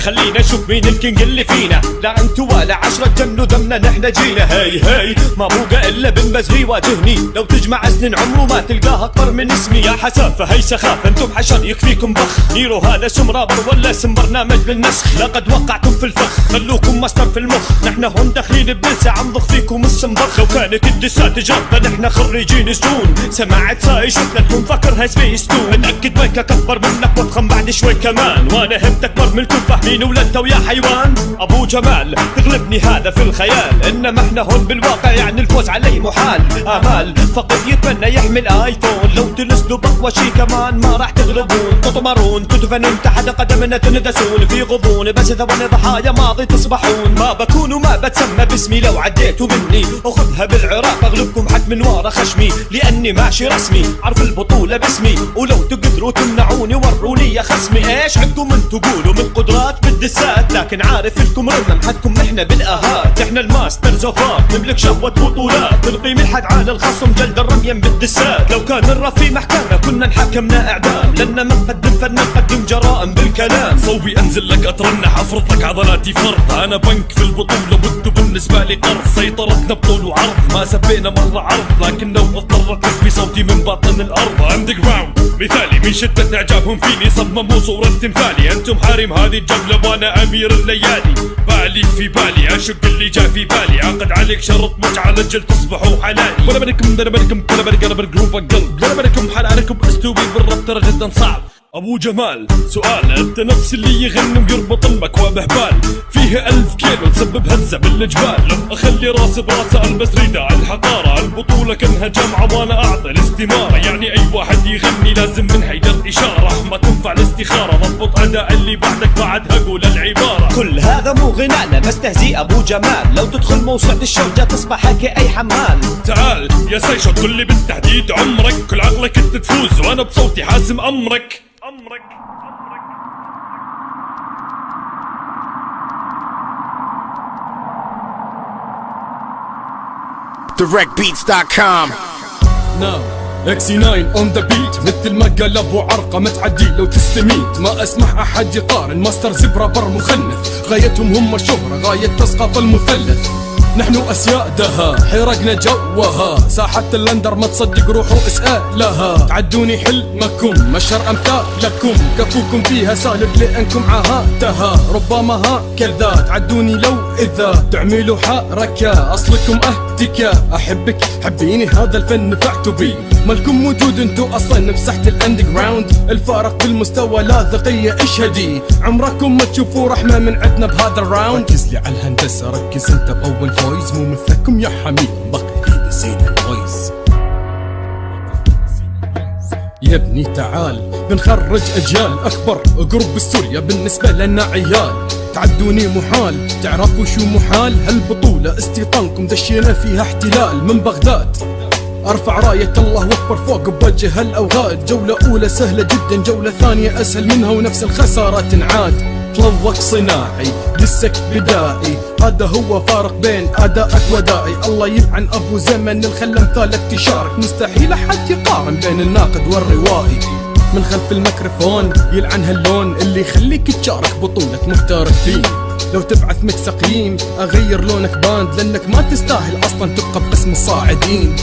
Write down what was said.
خلينا نشوف مين الكينج اللي فينا. لا انتو ولا 10 جنوا دمنا نحنا جينا. هي ما بوقع الا بالمزغي يواجهني. لو تجمع سنين عمره ما تلقاه اكبر من اسمي. يا حسافة هي سخافة انتم حشر يكفيكم بخ. نيرو هذا اسم رابر ولا اسم برنامج للنسخ. لقد وقعتم في الفخ خلوكم ماستر في المخ. نحن هون داخلين بنلسع نضخ فيكم السنبخ. لو كانت الدسات جربة نحن خريجين سجون. سماعة ساي شفنا تكون فاكرها سبيس تون. متأكد مايك اكبر منك وضخم بعد شوي كمان. وانا همت اكبر منكم فاهمين ولا انت ويا حيوان. ابو جمال تغلبني هذا في الخيال. انما احنا هون بالواقع يعني الفوز علي محال. امال فقط يتمنى يحمل ايفون. لو تلسلوا بقوى شي كمان ما راح تغلبون. تطمرون تدفنون تحت قدمنا تندسون في غضون. بس اذا وانا ضحايا ماضي تصبحون. ما بكون وما بتسمى باسمي. لو عديتوا مني اخذها بالعراق اغلبكم حد من ورا خشمي. لاني ماشي رسمي عرف البطولة باسمي. ولو تقدروا تمنعوني وروني يا خصمي. ايش عندكم انتو قولوا من قدرات بالدسات. لكن عارف لكم رمم حدكم احنا بالاهات. احنا الماسترز اوف ارت نملك شهوة بطولات. نلقي من حد على الخصم جلد الرميا بالدسات. لو كان الرف في محكمة كنا نحكمنا اعدام. لنا ما نقدم فن نقدم جرائم بالكلام. صوبي انزل لك اترنح افرض لك عضلاتي فرض. انا بنك في البطولة وانتو بالنسبة لي قرض. سيطرتنا بطول وعرض ما سبينا مرة عرض. لكن لو اضطرت في صوتي من باطن الارض. اندرجراوند مثالي من شدة اعجابهم فيني صمموا صورة تمثالي. انتم حارم هذه الجولة وانا امير الليالي. بالي في بالي اشق اللي جاء في بالي. عقد عليك شرط متعة لجل تصبحوا حلالي. ولا بالكم ولا بالكم ولا بالكم ولا بالجروب القلب. ولا بالكم حلالكم اسلوبي بالرب ترى جدا صعب. ابو جمال سؤال انت نفس اللي يغني ويربط المكوى بهبال. فيه 1000 كيلو تسبب هزة بالجبال. لو اخلي راسي براسه البس رداء الحقارة. البطولة كانها جمعة وانا اعطي الاستمارة. يعني اي واحد يغني لازم من حيدر اشارة. ما تنفع الاستخارة ضبط اداء اللي بعدك بعدها قول العبارة. كل هذا مو غناء بس تهزيء ابو جمال. لو تدخل موسوعة الشوجة تصبح هيك اي حمال. تعال يا سيشو قل لي بالتحديد عمرك. كل عقلك انت تفوز وانا بصوتي حاسم امرك. directbeats.com. ناو اكسي 9 اون ذا بيت. مثل ما قال ابو عرقه ما تعدي لو تستميت. ما اسمح احد يقارن ماسترز برابر مخنث. غايتهم هم الشهرة غاية تسقط المثلث. نحن اسيادها حرقنا جوها. ساحة الاندر ما تصدق روحوا اسألها. تعدوني حلمكم مشر امثالكم. كفوكم فيها سالك لانكم عاهاتها. ربما هكذا تعدوني لو اذا تعملوا حركة. اصلكم اهتك احبك حبيني. هذا الفن نفعتوا بي. مالكم وجود انتو اصلا مسحة الاندر جراوند. الفارق بالمستوى لا ذقية اشهدي. عمركم ما تشوفوا رحمة من عندنا بهذا الراوند. ركز لي على الهندسة ركز انت باول فويز. مو مثلكم يا حميد بقي في زين الفويز. يا ابني تعال بنخرج اجيال اكبر. قرب السوريا بالنسبة لنا عيال. تعدوني محال تعرفوا شو محال. هالبطولة استيطانكم دشينا فيها احتلال من بغداد. ارفع راية الله اكبر فوق بوجه الاوغاد. جولة اولى سهلة جدا جولة ثانية اسهل منها ونفس الخسارة تنعاد. فلوك صناعي لسك بدائي. هذا هو فارق بين ادائك ودائي. الله يلعن ابو زمن الخلى امثالك تشارك. مستحيل احد يقارن بين الناقد والروائي. من خلف الميكروفون يلعن هاللون اللي يخليك تشارك بطولة محترفين. لو تبعث مكسقين اغير لونك باند. لانك ما تستاهل اصلا تبقى باسم الصاعدين.